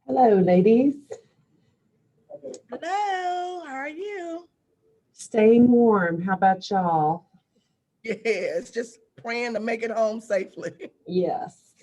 Hello, ladies. Hello, how are you? Staying warm. How about y'all? Yes, just praying to make it home safely. Yes.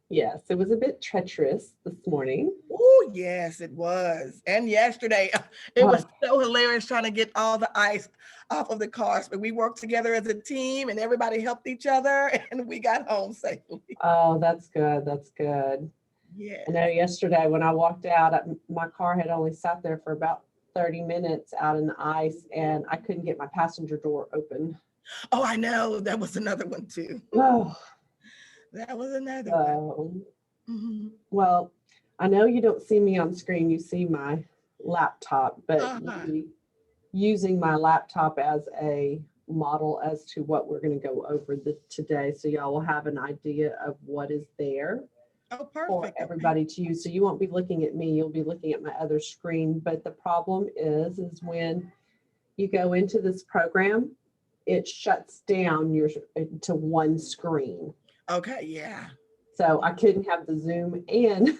Yes, it was a bit treacherous this morning. Oh, yes, it was. And yesterday, it was so hilarious trying to get all the ice off of the cars. But we worked together as a team and everybody helped each other and we got home safely. Oh, that's good. That's good. Yeah. I know yesterday when I walked out, my car had only sat there for about 30 minutes out in the ice and I couldn't get my passenger door open. Oh, I know. That was another one too. Oh, That was another one. Mm-hmm. Well, I know you don't see me on screen. You see my laptop, but using my laptop as a model as to what we're going to go over today. So y'all will have an idea of what is there. Oh, perfect. For everybody to use. So you won't be looking at me, you'll be looking at my other screen. But the problem is when you go into this program, it shuts down to one screen. Okay, yeah. So I couldn't have the Zoom and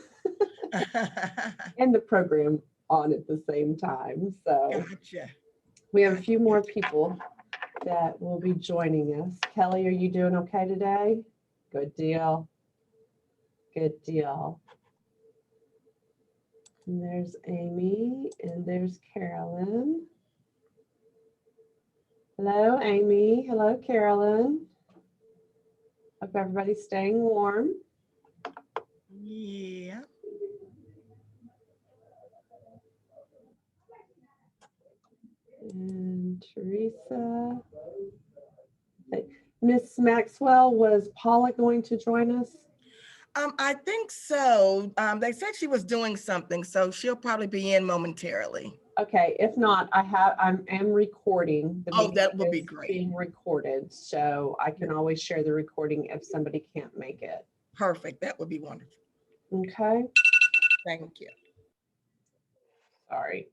and the program on at the same time. So gotcha. We have a few more people that will be joining us. Kelly, are you doing okay today? Good deal. Good deal. And there's Amy and there's Carolyn. Hello, Amy. Hello, Carolyn. Hope everybody's staying warm. Yeah. And Teresa. Miss Maxwell, was Paula going to join us? I think so. They said she was doing something, so she'll probably be in momentarily. Okay, if not, I am recording. Oh, that would be great. Being recorded, so I can always share the recording if somebody can't make it. Perfect. That would be wonderful. Okay. Thank you. Sorry.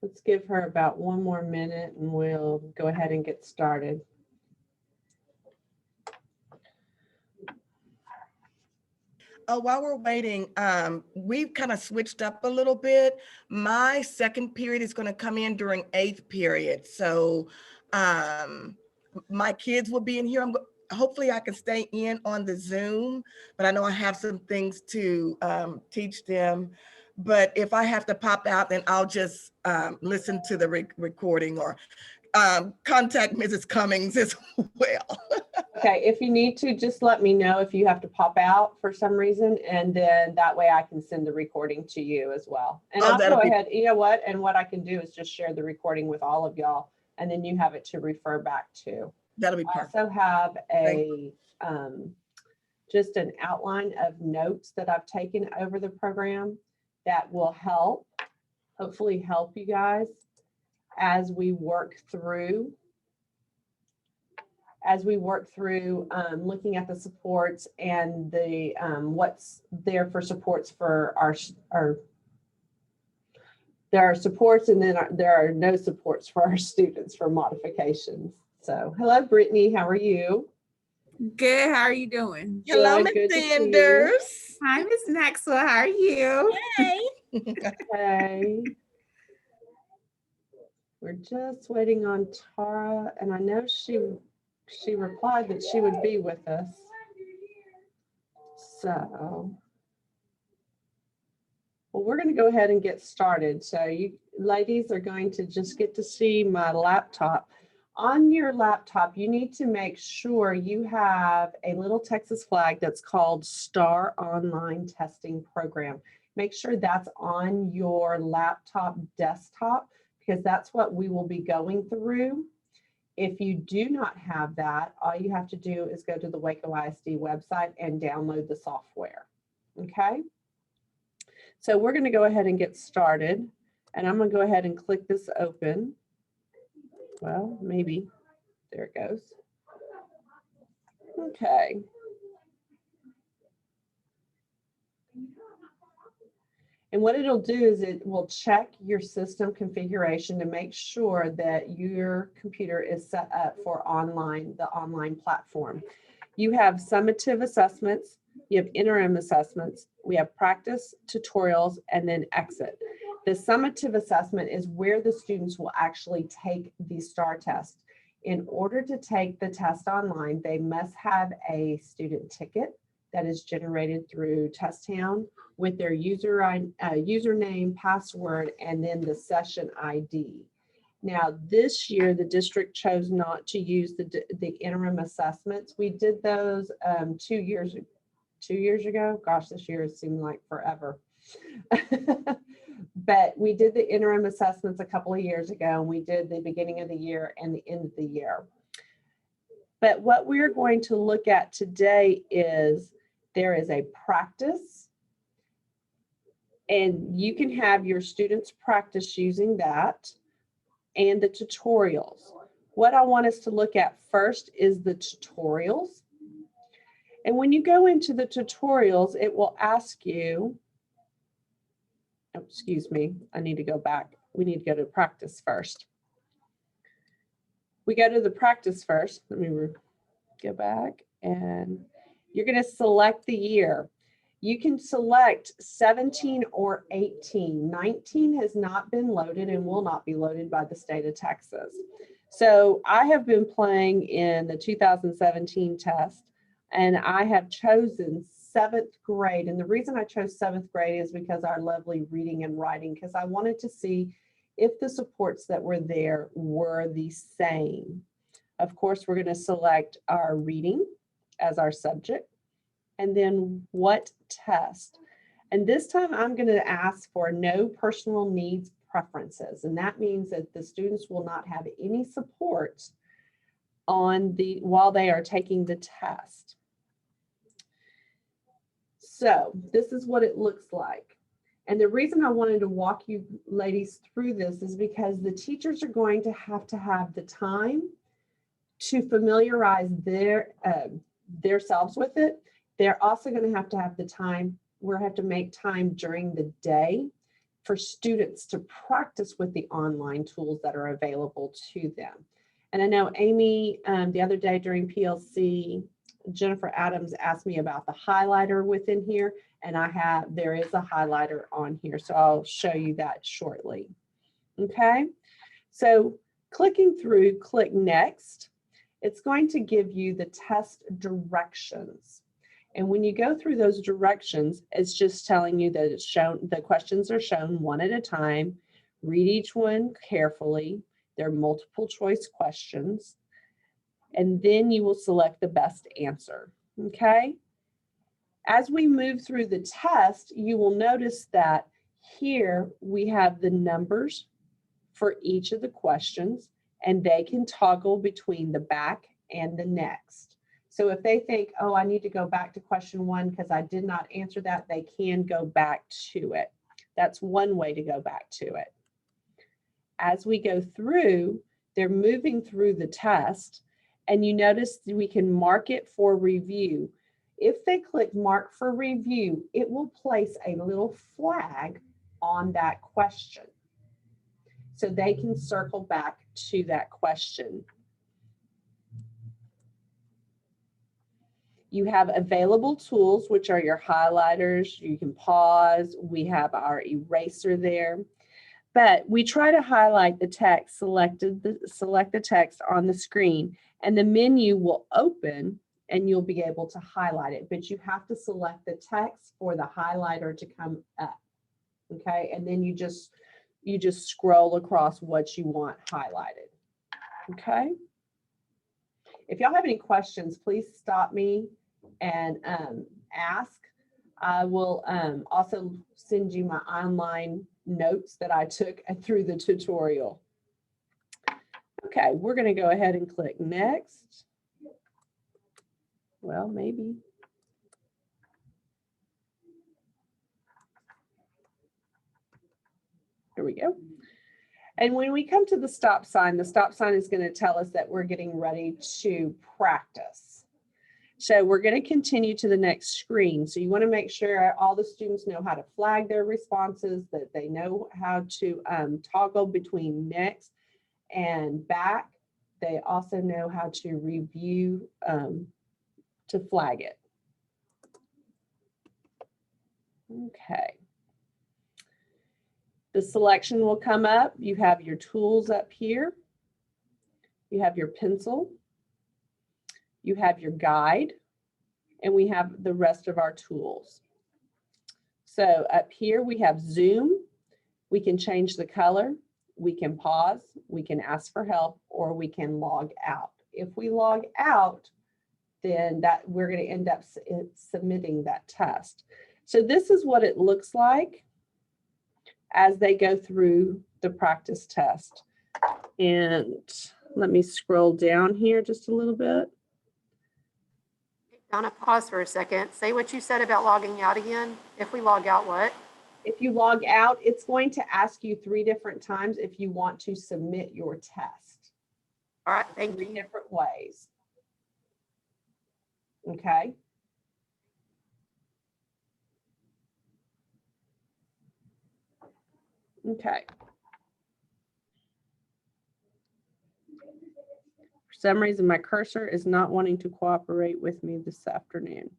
Let's give her about one more minute and we'll go ahead and get started. While we're waiting, we've kind of switched up a little bit. My second period is going to come in during 8th period. So my kids will be in here. Hopefully I can stay in on the Zoom, but I know I have some things to teach them. But if I have to pop out, then I'll just listen to the recording or contact Mrs. Cummings as well. Okay, if you need to, just let me know if you have to pop out for some reason, and then that way I can send the recording to you as well. And I'll go ahead, you know what, and what I can do is just share the recording with all of y'all, and then you have it to refer back to. That'll be perfect. I also have a just an outline of notes that I've taken over the program that will hopefully help you guys as we work through looking at the supports and the what's there for supports for our there are supports, and then there are no supports for our students for modifications. So hello, Brittany, how are you? Good. How are you doing? Hello, Ms. Sanders. Hi, Ms. Maxwell. How are you? Hey. Okay. We're just waiting on Tara, and I know she replied that she would be with us. So, well, we're going to go ahead and get started. So you ladies are going to just get to see my laptop. On your laptop, you need to make sure you have a little Texas flag that's called STAR Online Testing Program. Make sure that's on your laptop desktop, because that's what we will be going through. If you do not have that, all you have to do is go to the Waco ISD website and download the software. Okay. So we're going to go ahead and get started, and I'm going to go ahead and click this open. Well, maybe. There it goes. Okay. And what it'll do is it will check your system configuration to make sure that your computer is set up for the online platform. You have summative assessments, you have interim assessments, we have practice, tutorials, and then exit. The summative assessment is where the students will actually take the STAR test. In order to take the test online, they must have a student ticket that is generated through TestHound with their username, password, and then the session ID. Now, this year, the district chose not to use the interim assessments. We did those 2 years ago. Gosh, this year seemed like forever. But we did the interim assessments a couple of years ago, and we did the beginning of the year and the end of the year. But what we're going to look at today is there is a practice, and you can have your students practice using that, and the tutorials. What I want us to look at first is the tutorials. And when you go into the tutorials, it will ask you, oh, excuse me, I need to go back. We need to go to practice first. We go to the practice first. Let me go back, and you're going to select the year. You can select 17 or 18. 19 has not been loaded and will not be loaded by the state of Texas. So I have been playing in the 2017 test, and I have chosen 7th grade. And the reason I chose 7th grade is because our lovely reading and writing, because I wanted to see if the supports that were there were the same. Of course, we're going to select our reading as our subject, and then what test. And this time I'm going to ask for no personal needs preferences. And that means that the students will not have any support while they are taking the test. So this is what it looks like. And the reason I wanted to walk you ladies through this is because the teachers are going to have the time to familiarize themselves with it. They're also going to have the time, we're going to have to make time during the day for students to practice with the online tools that are available to them. And I know Amy, the other day during PLC, Jennifer Adams asked me about the highlighter within here, and there is a highlighter on here, so I'll show you that shortly. Okay, so clicking through, click next. It's going to give you the test directions. And when you go through those directions, it's just telling you that it's shown, the questions are shown one at a time. Read each one carefully. They're multiple choice questions. And then you will select the best answer, okay? As we move through the test, you will notice that here we have the numbers for each of the questions, and they can toggle between the back and the next. So if they think, oh, I need to go back to question 1 because I did not answer that, they can go back to it. That's one way to go back to it. As we go through, they're moving through the test, and you notice that we can mark it for review. If they click mark for review, it will place a little flag on that question, so they can circle back to that question. You have available tools, which are your highlighters. You can pause. We have our eraser there. But we try to highlight the text, select the text on the screen, and the menu will open and you'll be able to highlight it. But you have to select the text for the highlighter to come up. Okay, and then you just scroll across what you want highlighted. Okay. If y'all have any questions, please stop me and ask. I will also send you my online notes that I took through the tutorial. Okay, we're going to go ahead and click next. Well, maybe. Here we go. And when we come to the stop sign is going to tell us that we're getting ready to practice. So we're going to continue to the next screen. So you want to make sure all the students know how to flag their responses, that they know how to toggle between next and back. They also know how to review to flag it. Okay. The selection will come up. You have your tools up here. You have your pencil. You have your guide. And we have the rest of our tools. So up here we have Zoom. We can change the color. We can pause. We can ask for help, or we can log out. If we log out, then that we're going to end up submitting that test. So this is what it looks like as they go through the practice test. And let me scroll down here just a little bit. Donna, pause for a second. Say what you said about logging out again. If we log out, what? If you log out, it's going to ask you 3 different times if you want to submit your test. All right, thank 3 you. different ways. Okay. Okay. For some reason, my cursor is not wanting to cooperate with me this afternoon.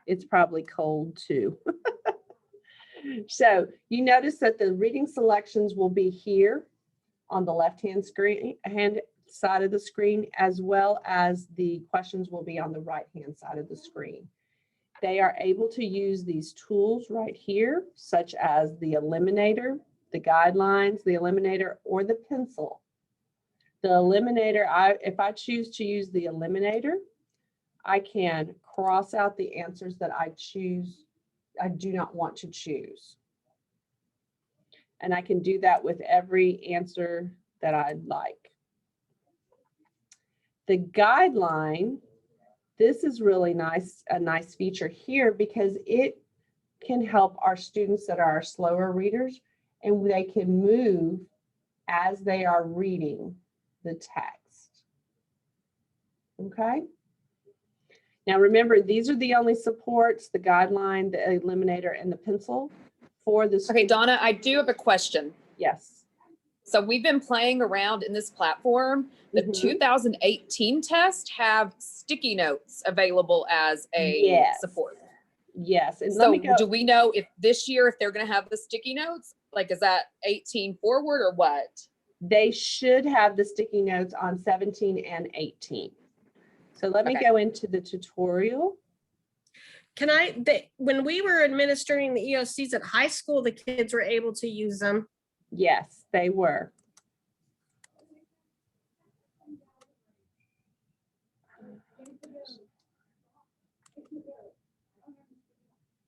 It's probably cold too. So you notice that the reading selections will be here on the left-hand hand side of the screen, as well as the questions will be on the right-hand side of the screen. They are able to use these tools right here, such as the eliminator, the guidelines, the eliminator, or the pencil. The eliminator, if I choose to use the eliminator, I can cross out the answers that I do not want to choose. And I can do that with every answer that I'd like. The guideline, this is really nice, a nice feature here, because it can help our students that are slower readers, and they can move as they are reading the text. Okay. Now remember, these are the only supports, the guideline, the eliminator, and the pencil for this. Okay, Donna, I do have a question. Yes. So we've been playing around in this platform. The Mhm. 2018 test have sticky notes available as a Yes. support. Yes. And let So me go. do we know if this year, if they're going to have the sticky notes? Like, is that 18 forward or what? They should have the sticky notes on 17 and 18. So let me Okay. go into the tutorial. When we were administering the EOCs at high school, the kids were able to use them. Yes, they were.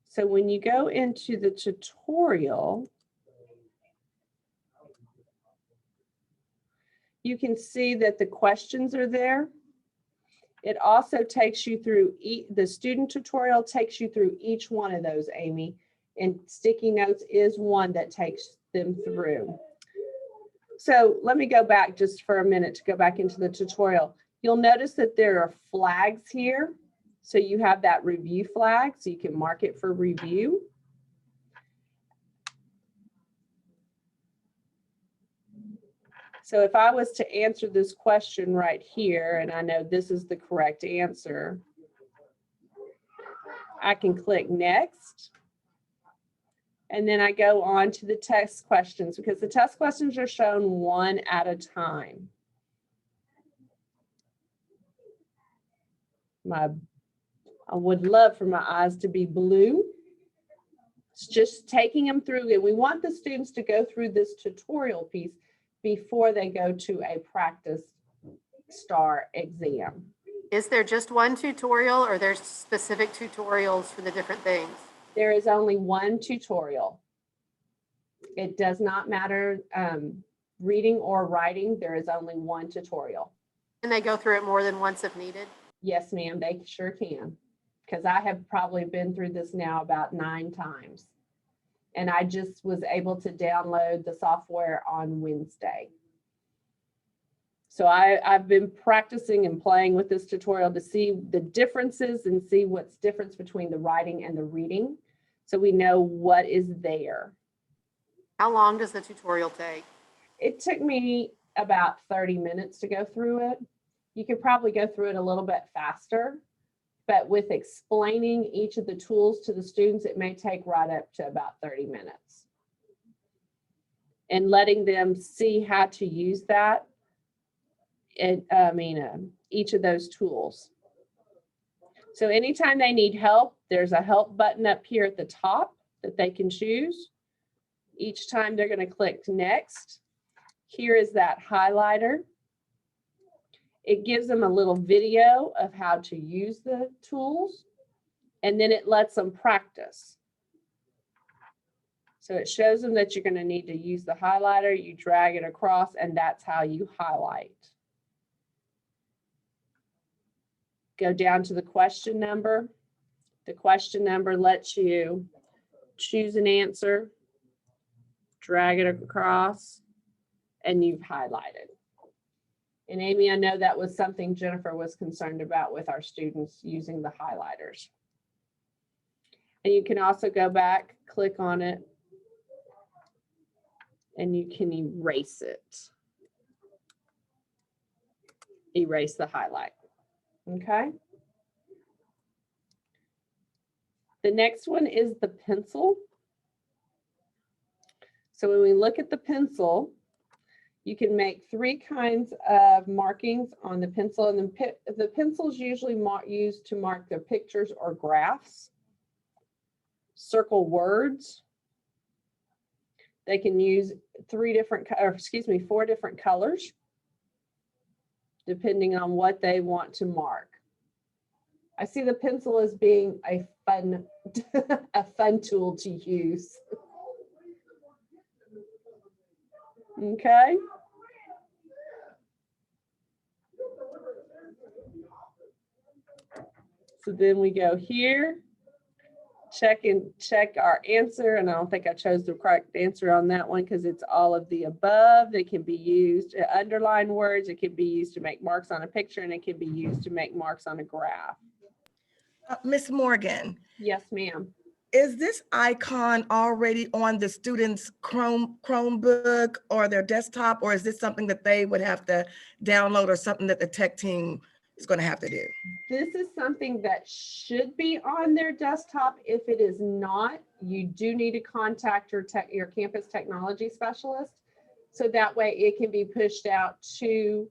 So when you go into the tutorial, you can see that the questions are there. It also takes you through, the student tutorial takes you through each one of those, Amy, and sticky notes is one that takes them through. So let me go back just for a minute to go back into the tutorial. You'll notice that there are flags here. So you have that review flag, so you can mark it for review. So if I was to answer this question right here, and I know this is the correct answer, I can click next. And then I go on to the test questions, because the test questions are shown one at a time. I would love for my eyes to be blue. It's just taking them through it. We want the students to go through this tutorial piece before they go to a practice STAR exam. Is there just one tutorial, or there's specific tutorials for the different things? There is only one tutorial. It does not matter reading or writing. There is only one tutorial. And they go through it more than once if needed? Yes, ma'am, they sure can. Because I have probably been through this now about 9 times. And I just was able to download the software on Wednesday. So I've been practicing and playing with this tutorial to see the differences and see what's difference between the writing and the reading. So we know what is there. How long does the tutorial take? It took me about 30 minutes to go through it. You could probably go through it a little bit faster, but with explaining each of the tools to the students, it may take right up to about 30 minutes. And letting them see how to use that, each of those tools. So anytime they need help, there's a help button up here at the top that they can choose. Each time they're going to click next. Here is that highlighter. It gives them a little video of how to use the tools, and then it lets them practice. So it shows them that you're going to need to use the highlighter, you drag it across, and that's how you highlight. Go down to the question number. The question number lets you choose an answer, drag it across, and you've highlighted. And Amy, I know that was something Jennifer was concerned about with our students using the highlighters. And you can also go back, click on it, and you can erase it. Erase the highlight, okay? The next one is the pencil. So when we look at the pencil, you can make 3 kinds of markings on the pencil, and the pencil's usually used to mark their pictures or graphs. Circle words. They can use 4 different colors, depending on what they want to mark. I see the pencil as being a fun, a fun tool to use. Okay. So then we go here, check our answer. And I don't think I chose the correct answer on that one because it's all of the above. It can be used to underline words. It can be used to make marks on a picture, and it can be used to make marks on a graph. Miss Morgan, Yes, ma'am. is this icon already on the student's Chromebook or their desktop, or is this something that they would have to download or something that the tech team is going to have to do? This is something that should be on their desktop. If it is not, you do need to contact your campus technology specialist. So that way it can be pushed out to,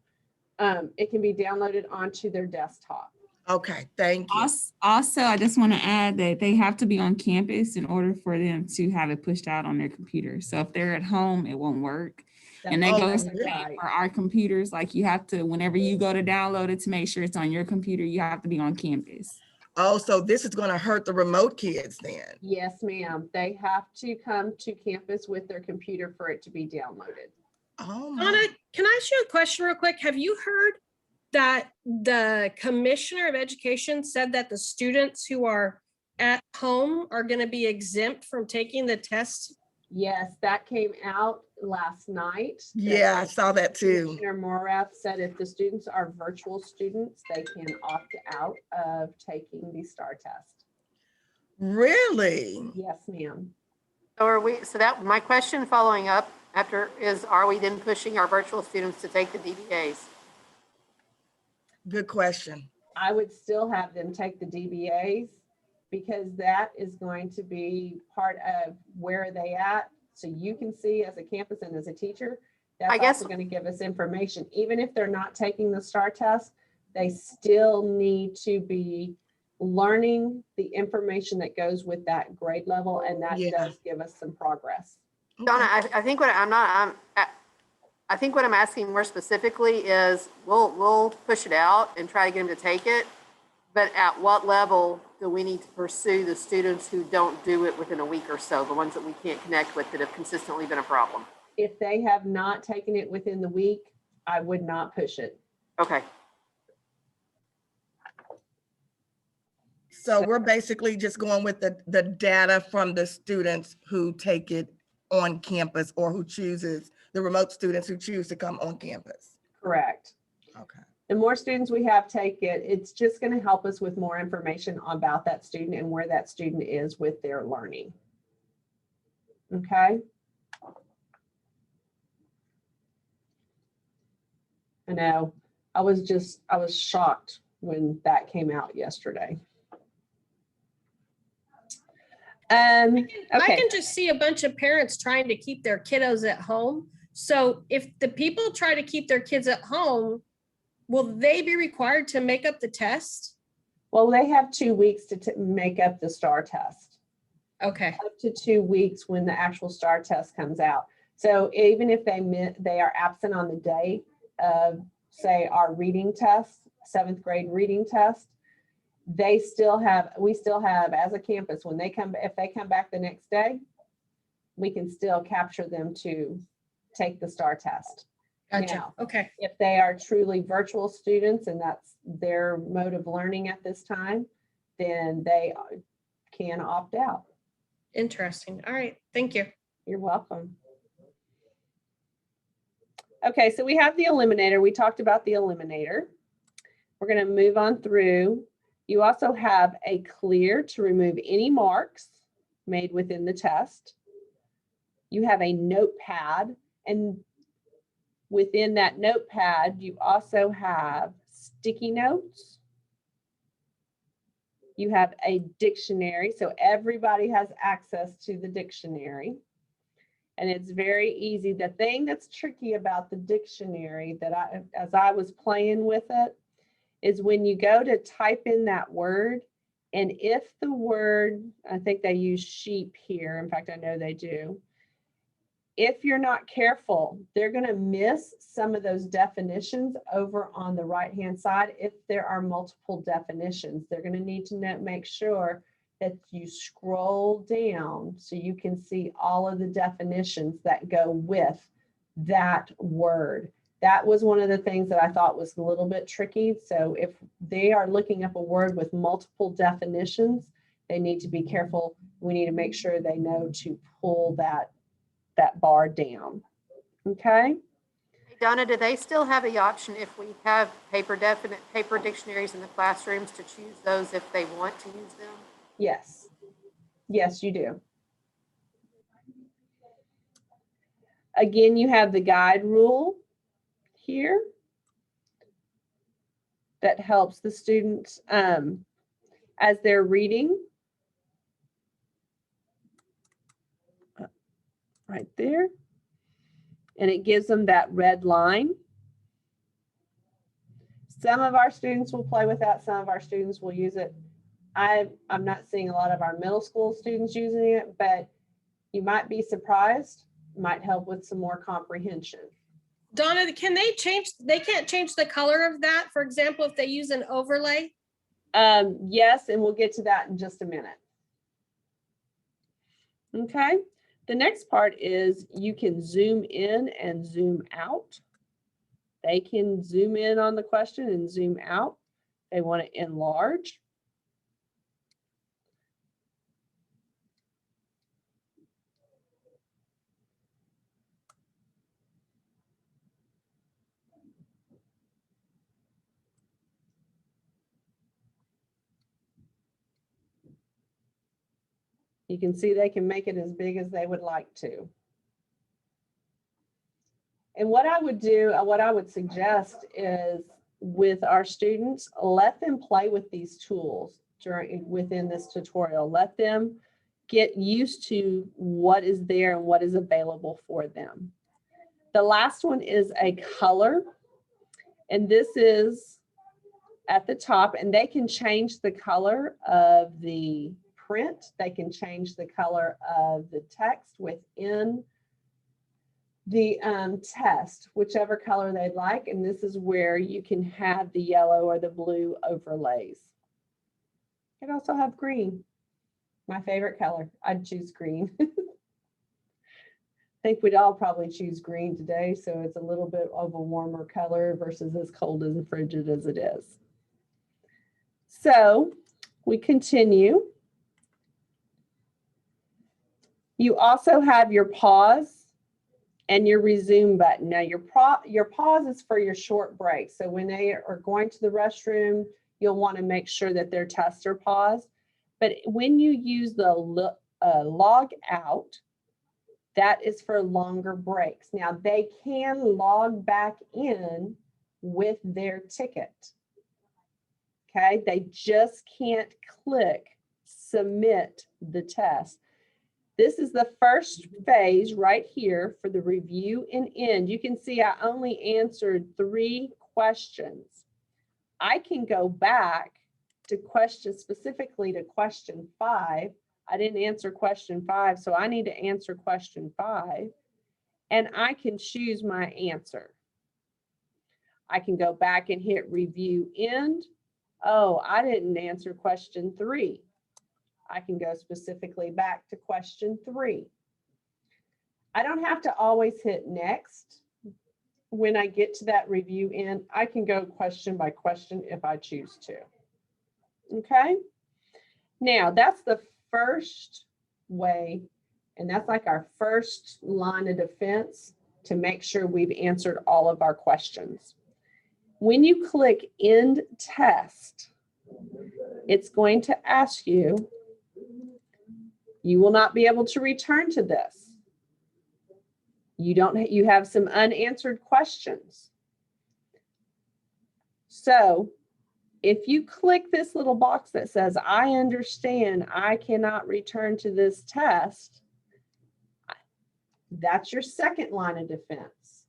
it can be downloaded onto their desktop. Okay, thank you. Also, I just want to add that they have to be on campus in order for them to have it pushed out on their computer. So if they're at home, it won't work. And that goes the same for our computers. Like you have to, whenever you go to download it to make sure it's on your computer, you have to be on campus. Oh, so this is going to hurt the remote kids then? Yes, ma'am. They have to come to campus with their computer for it to be downloaded. Oh, Donna, my. can I ask you a question real quick? Have you heard that the Commissioner of Education said that the students who are at home are going to be exempt from taking the test? Yes, that came out last night. Yeah, I saw that too. Commissioner Morath said if the students are virtual students, they can opt out of taking the STAR test. Really? Yes, ma'am. My question following up after is, are we then pushing our virtual students to take the DBAs? Good question. I would still have them take the DBAs because that is going to be part of where are they at. So you can see as a campus and as a teacher, that's also going to give us information. Even if they're not taking the STAR test, they still need to be learning the information that goes with that grade level. And that does give us some progress. Donna, I think what I think what I'm asking more specifically is we'll push it out and try to get them to take it, but at what level do we need to pursue the students who don't do it within a week or so, the ones that we can't connect with that have consistently been a problem? If they have not taken it within the week, I would not push it. Okay, So we're basically just going with the data from the students who take it on campus or who chooses, the remote students who choose to come on campus. Correct. Okay. The more students we have take it, it's just going to help us with more information about that student and where that student is with their learning. Okay. I know, I was shocked when that came out yesterday. I Okay, can just see a bunch of parents trying to keep their kiddos at home. So if the people try to keep their kids at home, will they be required to make up the test? well, they have 2 weeks to make up the STAR test. Okay, Up to 2 weeks when the actual STAR test comes out. So even if they are absent on the day of, say, our reading test, 7th grade reading test, we still have, as a campus, when if they come back the next day, we can still capture them to take the STAR test. gotcha. Now, Okay, if they are truly virtual students and that's their mode of learning at this time, then they can opt out. interesting. All right, thank you. You're welcome. Okay, so we have the eliminator. We talked about the eliminator. We're going to move on through. You also have a clear to remove any marks made within the test. You have a notepad, and within that notepad, you also have sticky notes. You have a dictionary, so everybody has access to the dictionary. And it's very easy. The thing that's tricky about the dictionary that as I was playing with it, is when you go to type in that word, and if the word, I think they use sheep here. In fact, I know they do. If you're not careful, they're going to miss some of those definitions over on the right-hand side. If there are multiple definitions, they're going to need to make sure that you scroll down so you can see all of the definitions that go with that word. That was one of the things that I thought was a little bit tricky. So if they are looking up a word with multiple definitions, they need to be careful. We need to make sure they know to pull that bar down. Okay. Hey, Donna, do they still have the option if we have paper dictionaries in the classrooms to choose those if they want to use them? Yes. Yes, you do. Again, you have the guide rule here that helps the students as they're reading. Right there. And it gives them that red line. Some of our students will play with that. Some of our students will use it. I'm not seeing a lot of our middle school students using it, but you might be surprised. Might help with some more comprehension. Donna, they can't change the color of that, for example, if they use an overlay? Yes, and we'll get to that in just a minute. Okay, the next part is you can zoom in and zoom out. They can zoom in on the question and zoom out. They want to enlarge. You can see they can make it as big as they would like to. And what I would do, what I would suggest is with our students, let them play with these tools within this tutorial. Let them get used to what is there and what is available for them. The last one is a color. And this is at the top, and they can change the color of the print. They can change the color of the text within the test, whichever color they'd like. And this is where you can have the yellow or the blue overlays. Could also have green. My favorite color. I'd choose green. I think we'd all probably choose green today, so it's a little bit of a warmer color versus as cold and frigid as it is. So we continue. You also have your pause and your resume button. Now your pause is for your short break. So when they are going to the restroom, you'll want to make sure that their tests are paused. But when you use the log out, that is for longer breaks. Now they can log back in with their ticket. Okay, they just can't click submit the test. This is the first phase right here for the review and end. You can see I only answered 3 questions. I can go back to specifically to question 5. I didn't answer question 5, so I need to answer question 5, and I can choose my answer. I can go back and hit review end. Oh, I didn't answer question 3. I can go specifically back to question 3. I don't have to always hit next. When I get to that review end, I can go question by question if I choose to. Okay. Now that's the first way, and that's like our first line of defense to make sure we've answered all of our questions. When you click end test, it's going to ask you, you will not be able to return to this. You have some unanswered questions. So if you click this little box that says, I understand I cannot return to this test, that's your second line of defense.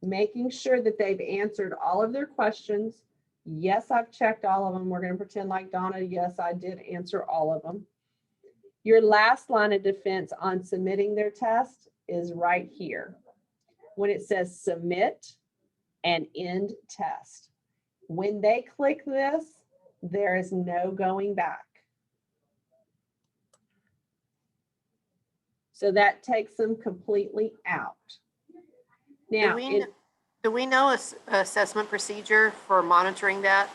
Making sure that they've answered all of their questions. Yes, I've checked all of them. We're going to pretend like Donna, yes, I did answer all of them. Your last line of defense on submitting their test is right here. When it says submit and end test. When they click this, there is no going back. So that takes them completely out. Now, do we know assessment procedure for monitoring that?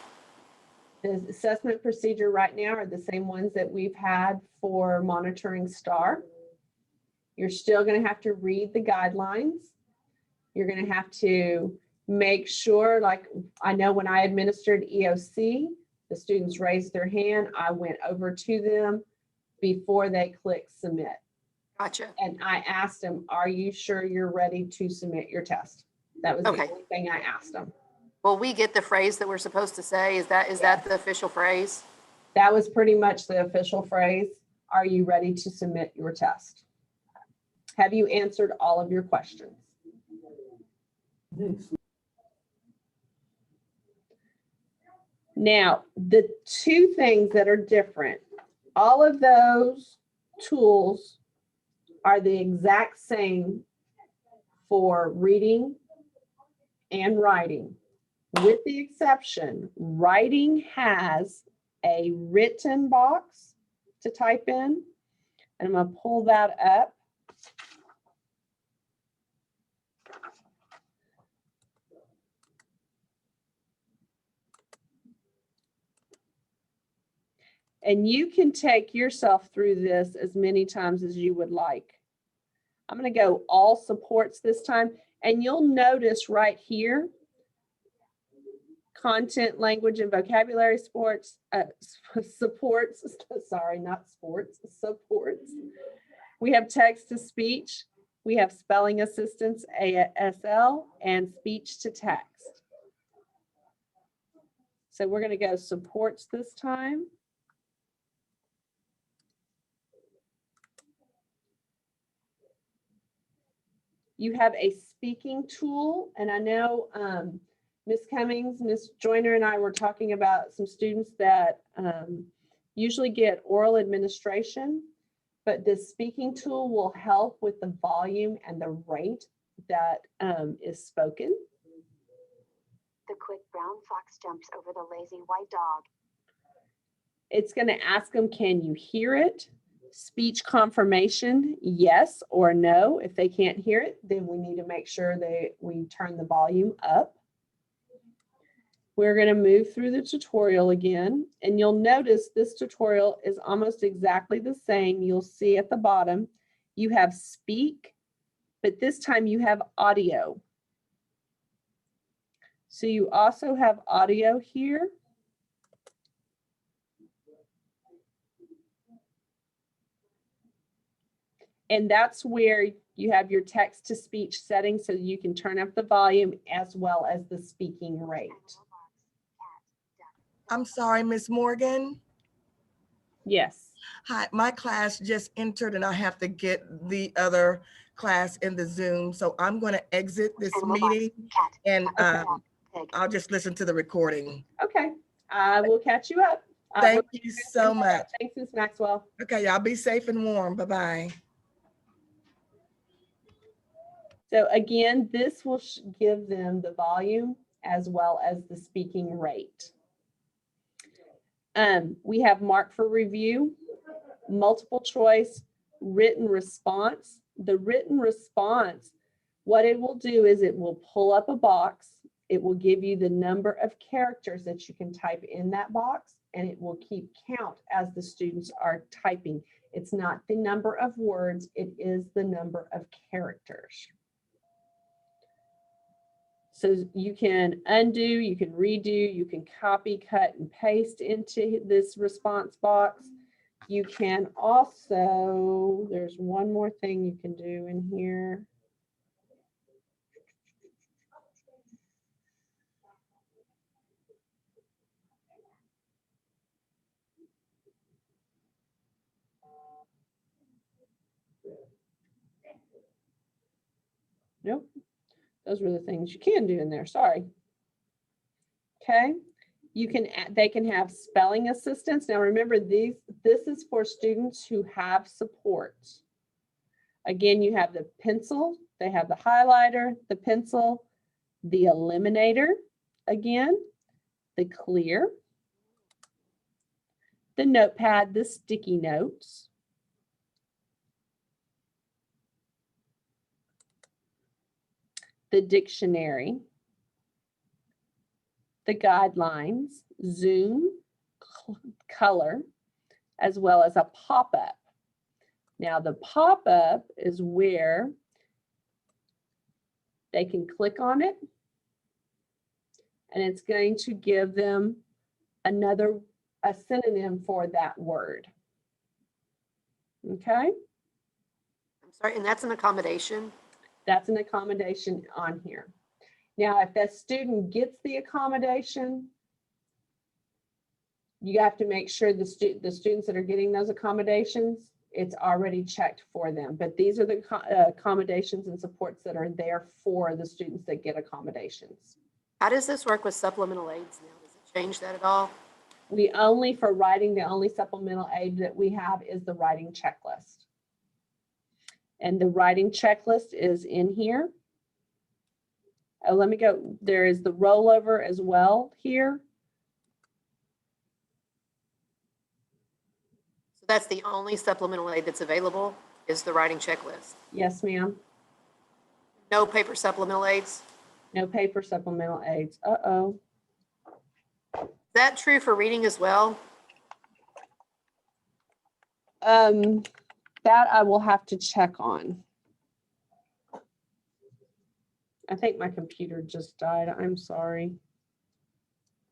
the assessment procedure right now are the same ones that we've had for monitoring STAR. You're still going to have to read the guidelines. You're going to have to make sure, like I know when I administered EOC, the students raised their hand. I went over to them before they click submit. Gotcha. And I asked them, are you sure you're ready to submit your test? That was Okay. the only thing I asked them. Will we get the phrase that we're supposed to say? Is that the official phrase? That was pretty much the official phrase. Are you ready to submit your test? Have you answered all of your questions? Now, the 2 things that are different, all of those tools are the exact same for reading and writing, with the exception, writing has a written box to type in, and I'm going to pull that up. And you can take yourself through this as many times as you would like. I'm going to go all supports this time, and you'll notice right here, content, language, and vocabulary supports, sorry, not sports, supports. We have text to speech, we have spelling assistance, ASL, and speech to text. So we're going to go supports this time. You have a speaking tool, and I know Ms. Cummings, Ms. Joyner, and I were talking about some students that usually get oral administration, but this speaking tool will help with the volume and the rate that is spoken. The quick brown fox jumps over the lazy white dog. It's going to ask them, can you hear it? Speech confirmation, yes or no. If they can't hear it, then we need to make sure we turn the volume up. We're going to move through the tutorial again, and you'll notice this tutorial is almost exactly the same. You'll see at the bottom, you have speak, but this time you have audio. So you also have audio here. And that's where you have your text to speech settings so you can turn up the volume as well as the speaking rate. I'm sorry, Miss Morgan. Yes. Hi, my class just entered and I have to get the other class in the Zoom. So I'm going to exit this meeting and I'll just listen to the recording. Okay. I will catch you up. Thank you so much. Thanks, Ms. Maxwell. Okay, y'all be safe and warm. Bye-bye. So again, this will give them the volume as well as the speaking rate. We have mark for review, multiple choice, written response. The written response, what it will do is it will pull up a box. It will give you the number of characters that you can type in that box, and it will keep count as the students are typing. It's not the number of words, it is the number of characters. So you can undo, you can redo, you can copy, cut, and paste into this response box. You can also, there's one more thing you can do in here. Nope. Those were the things you can do in there, sorry. Okay, you can they can have spelling assistance. Now remember, this is for students who have support. Again, you have the pencil, they have the highlighter, the pencil, the eliminator, again, the clear, the notepad, the sticky notes, the dictionary, the guidelines, zoom, color, as well as a pop-up. Now the pop-up is where they can click on it and it's going to give them a synonym for that word. Okay? I'm sorry, and that's an accommodation? That's an accommodation on here. Now, if that student gets the accommodation, you have to make sure the students that are getting those accommodations, it's already checked for them. But these are the accommodations and supports that are there for the students that get accommodations. How does this work with supplemental aids now? Does it change that at all? We only, for writing, the only supplemental aid that we have is the writing checklist. And the writing checklist is in here. Oh, let me go. There is the rollover as well here. So that's the only supplemental aid that's available is the writing checklist? Yes, ma'am. No paper supplemental aids? No paper supplemental aids. Uh-oh. Is that true for reading as well? That I will have to check on. I think my computer just died. I'm sorry.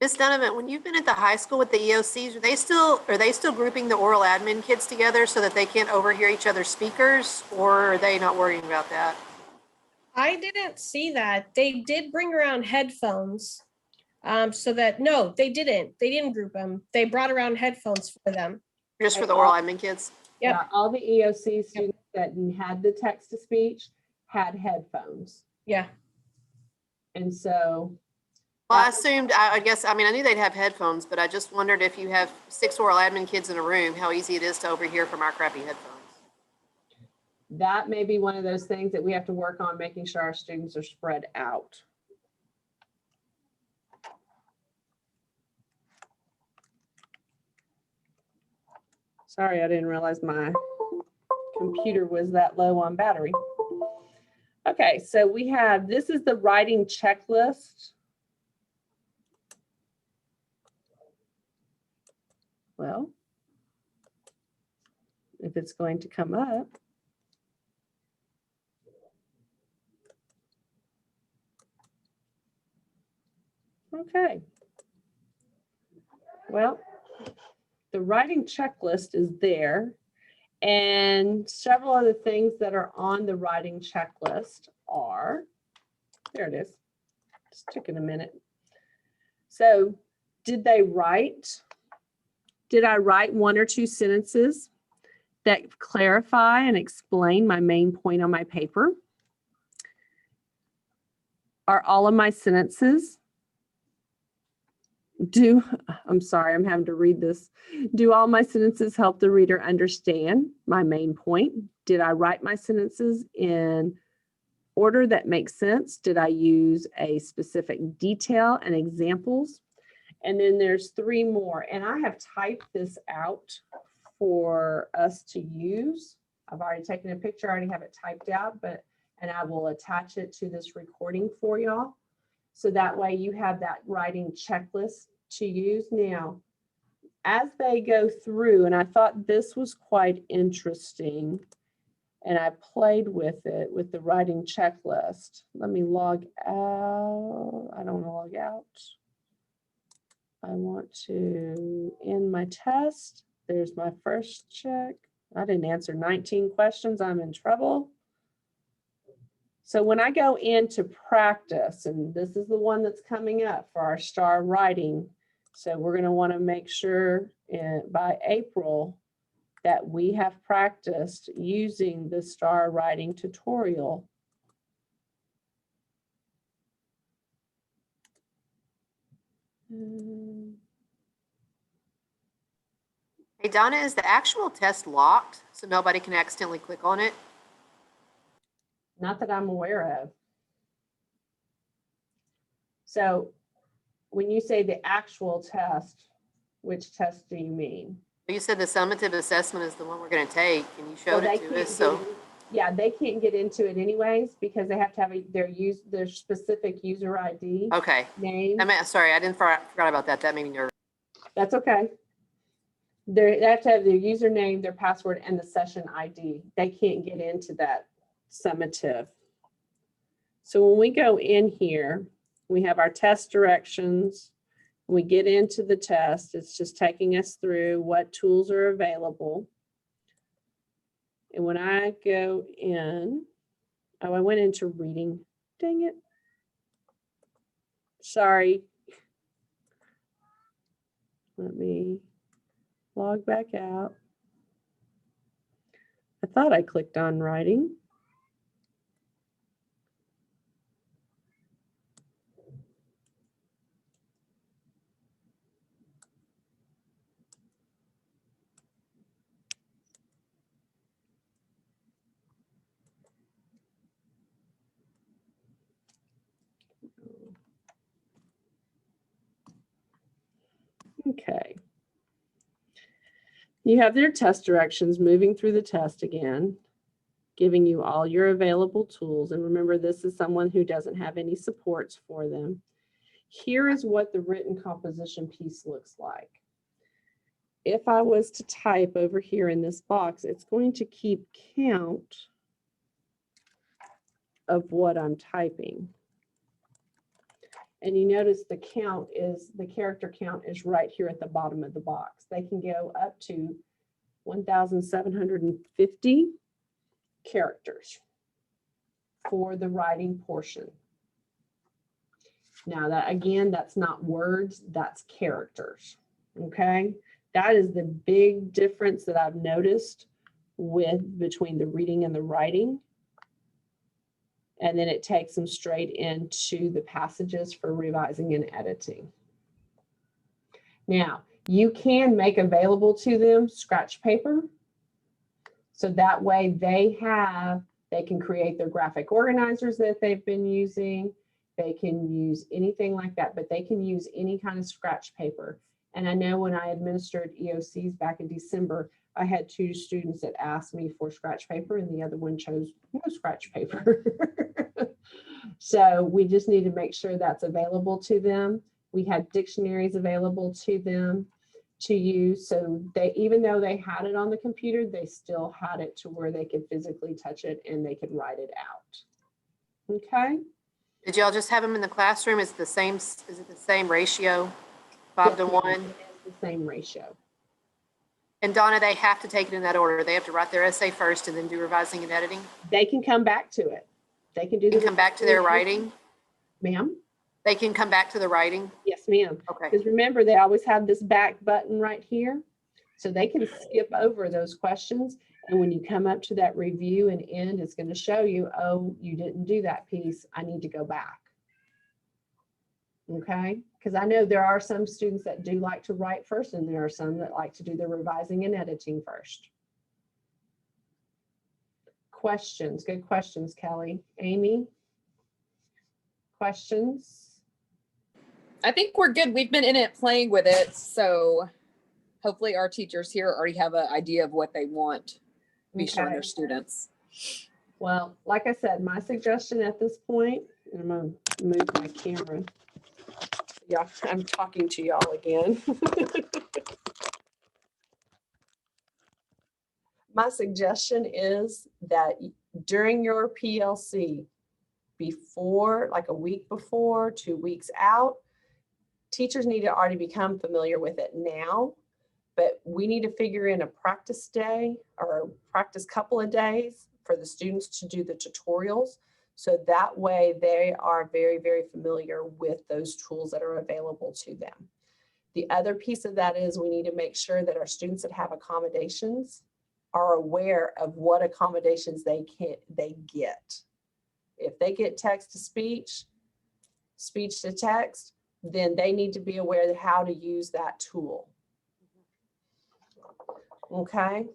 Ms. Donovan, when you've been at the high school with the EOCs, are they still grouping the oral admin kids together so that they can't overhear each other's speakers, or are they not worrying about that? I didn't see that. They did bring around headphones. So that, no, they didn't group them. They brought around headphones for them. Just for the oral admin kids? Yep. Yeah, all the EOC students that had the text to speech had headphones. Yeah. And so. Well, I assumed, I guess, I mean, I knew they'd have headphones, but I just wondered if you have 6 oral admin kids in a room, how easy it is to overhear from our crappy headphones. That may be one of those things that we have to work on, making sure our students are spread out. Sorry, I didn't realize my computer was that low on battery. Okay, so we have, this is the writing checklist. Well, if it's going to come up. Okay. Well, the writing checklist is there, and several other things that are on the writing checklist are, there it is. Just took a minute. So, did they write? Did I write 1 or 2 sentences that clarify and explain my main point on my paper? Are all of my sentences I'm sorry, I'm having to read this. Do all my sentences help the reader understand my main point? Did I write my sentences in order that makes sense? Did I use a specific detail and examples? And then there's 3 more, and I have typed this out for us to use. I've already taken a picture, I already have it typed out, and I will attach it to this recording for y'all. So that way you have that writing checklist to use. Now, as they go through, and I thought this was quite interesting, and I played with it with the writing checklist. Let me log out. I don't want to log out. I want to end my test. There's my first check. I didn't answer 19 questions. I'm in trouble. So when I go into practice, and this is the one that's coming up for our STAR writing, so we're going to want to make sure by April that we have practiced using the STAR writing tutorial. Hey, Donna, is the actual test locked so nobody can accidentally click on it? Not that I'm aware of. So when you say the actual test, which test do you mean? You said the summative assessment is the one we're going to take, and you Well, showed they it to can't us. So, yeah, they can't get into it anyways because they have to have their specific user ID okay. name. Sorry, I forgot about that. That made me nervous. That's okay. They have to have their username, their password, and the session ID. They can't get into that summative. So when we go in here, we have our test directions. When we get into the test, it's just taking us through what tools are available. And when I go in, oh, I went into reading. Dang it. Sorry. Let me log back out. I thought I clicked on writing. Okay. You have their test directions moving through the test again, giving you all your available tools. And remember, this is someone who doesn't have any supports for them. Here is what the written composition piece looks like. If I was to type over here in this box, it's going to keep count of what I'm typing. And you notice the count is, the character count is right here at the bottom of the box. They can go up to 1,750 characters for the writing portion. Now that, again, that's not words, that's characters, okay? That is the big difference that I've noticed between the reading and the writing. And then it takes them straight into the passages for revising and editing. Now, you can make available to them scratch paper. So that way they can create their graphic organizers that they've been using. They can use anything like that, but they can use any kind of scratch paper. And I know when I administered EOCs back in December, I had 2 students that asked me for scratch paper and the other one chose no scratch paper. So we just need to make sure that's available to them. We had dictionaries available to them to use. So they, even though they had it on the computer, they still had it to where they could physically touch it and they could write it out. Okay. Did y'all just have them in the classroom? Is it the same ratio, 5 to Yes, ma'am. 1? It is the same ratio. And Donna, they have to take it in that order. They have to write their essay first and then do revising and editing. They can come back to it. They can do They can come back to their writing. Ma'am? They can come back to the writing. Yes, ma'am. Okay. Because remember, they always have this back button right here. So they can skip over those questions. And when you come up to that review and end, it's going to show you, oh, you didn't do that piece. I need to go back. Okay. Because I know there are some students that do like to write first, and there are some that like to do the revising and editing first. Questions. Good questions, Kelly. Amy? Questions? I think we're good. We've been in it playing with it. So hopefully our teachers here already have an idea of what they want to be showing Okay. their students. Well, like I said, my suggestion at this point, and I'm gonna move my camera. Yeah, I'm talking to y'all again. My suggestion is that during your PLC, before, like a week before, 2 weeks out, teachers need to already become familiar with it now, but we need to figure in a practice day or practice couple of days for the students to do the tutorials. So that way they are very, very familiar with those tools that are available to them. The other piece of that is we need to make sure that our students that have accommodations are aware of what accommodations they get. If they get text to speech, speech to text, then they need to be aware of how to use that tool. Okay?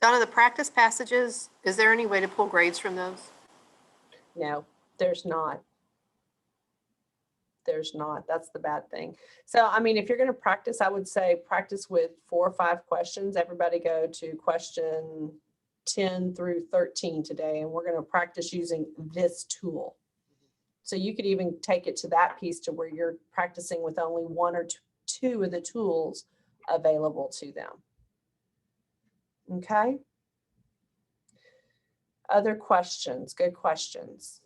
Donna, the practice passages, is there any way to pull grades from those? No, there's not. There's not. That's the bad thing. So, I mean, if you're going to practice, I would say practice with 4 or 5 questions. Everybody go to question 10 through 13 today, and we're going to practice using this tool. So you could even take it to that piece to where you're practicing with only 1 or 2 of the tools available to them. Okay. Other questions? Good questions.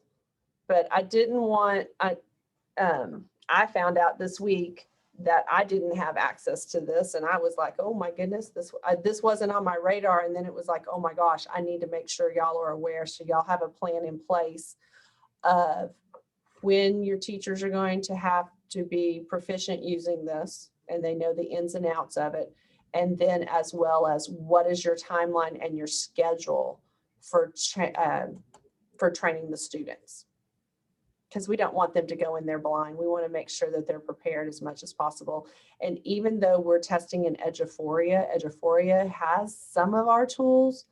But I didn't want, I found out this week that I didn't have access to this, and I was like, oh my goodness, this wasn't on my radar. And then it was like, oh my gosh, I need to make sure y'all are aware. So y'all have a plan in place of when your teachers are going to have to be proficient using this, and they know the ins and outs of it. And then as well as what is your timeline and your schedule for training the students. Because we don't want them to go in there blind. We want to make sure that they're prepared as much as possible. And even though we're testing in Eduphoria has some of our tools,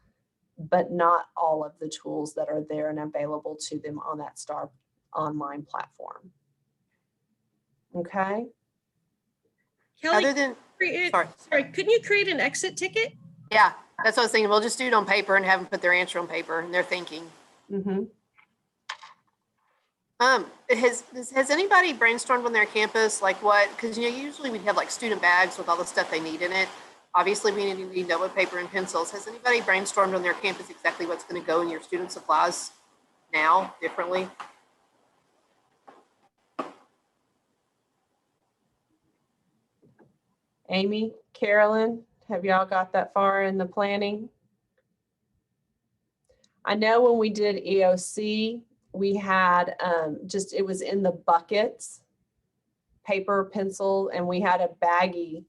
but not all of the tools that are there and available to them on that STAR online platform. Okay? Kelly, Other than, sorry, couldn't you create an exit ticket? yeah, that's what I was thinking. We'll just do it on paper and have them put their answer on paper and their thinking. Mm-hmm. Has anybody brainstormed on their campus, like what, because usually we'd have like student bags with all the stuff they need in it. Obviously we need notebook, paper, and pencils. Has anybody brainstormed on their campus exactly what's going to go in your student supplies now differently? Amy, Carolyn, have y'all got that far in the planning? I know when we did EOC, we had it was in the buckets, paper, pencil, and we had a baggie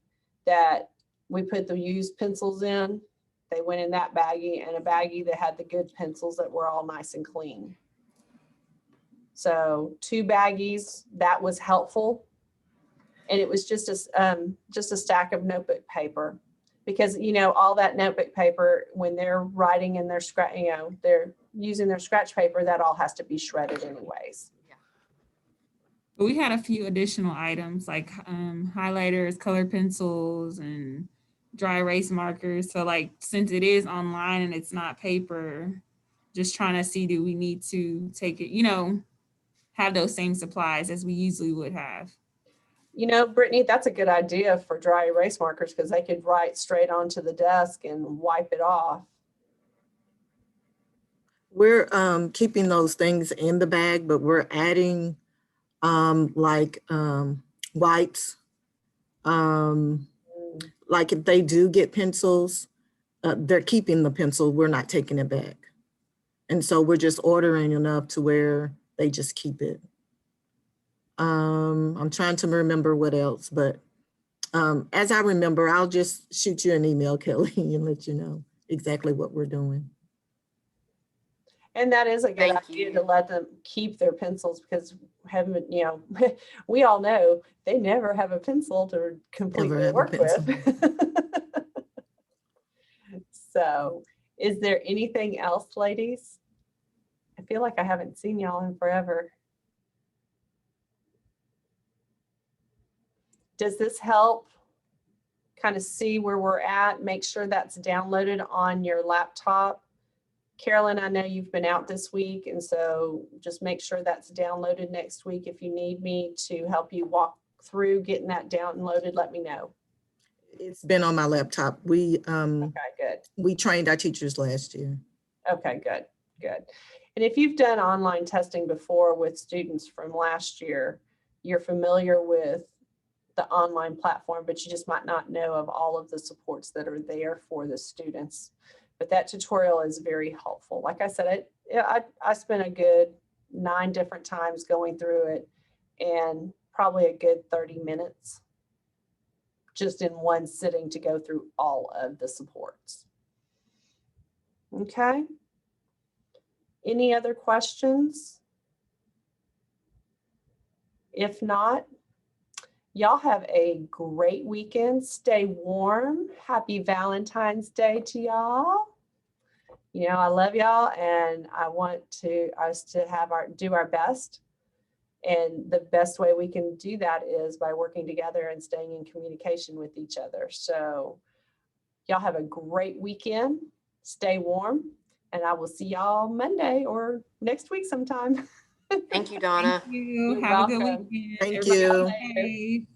that we put the used pencils in. They went in that baggie, and a baggie that had the good pencils that were all nice and clean. So 2 baggies, that was helpful. And it was just a stack of notebook paper, because, all that notebook paper, when they're writing in their they're using their scratch paper, that all has to be shredded anyways. But we had a few additional items like highlighters, color pencils, and dry erase markers. So like, since it is online and it's not paper, just trying to see, do we need to take it, have those same supplies as we usually would have? Brittany, that's a good idea for dry erase markers because they could write straight onto the desk and wipe it off. We're keeping those things in the bag, but we're adding wipes. Like if they do get pencils, they're keeping the pencil, we're not taking it back. And so we're just ordering enough to where they just keep it. I'm trying to remember what else, but as I remember, I'll just shoot you an email, Kelly, and let you know exactly what we're doing. And that is a good Thank idea you. to let them keep their pencils because we all know they never have a pencil to completely have a work pencil. with. So is there anything else, ladies? I feel like I haven't seen y'all in forever. Does this help kind of see where we're at? Make sure that's downloaded on your laptop. Carolyn, I know you've been out this week, and so just make sure that's downloaded next week. If you need me to help you walk through getting that downloaded, let me know. It's been on my laptop. We Okay, good. we trained our teachers last year. Okay, good, good. And if you've done online testing before with students from last year, you're familiar with the online platform, but you just might not know of all of the supports that are there for the students. But that tutorial is very helpful. Like I said, I spent a good 9 different times going through it and probably a good 30 minutes just in one sitting to go through all of the supports. Okay. Any other questions? If not, y'all have a great weekend. Stay warm. Happy Valentine's Day to y'all. I love y'all, and I want us to do our best. And the best way we can do that is by working together and staying in communication with each other. So y'all have a great weekend. Stay warm, and I will see y'all Monday or next week sometime. Thank you, Donna. Thank you. You're Have a good welcome. weekend. Thank Everybody you. stay safe.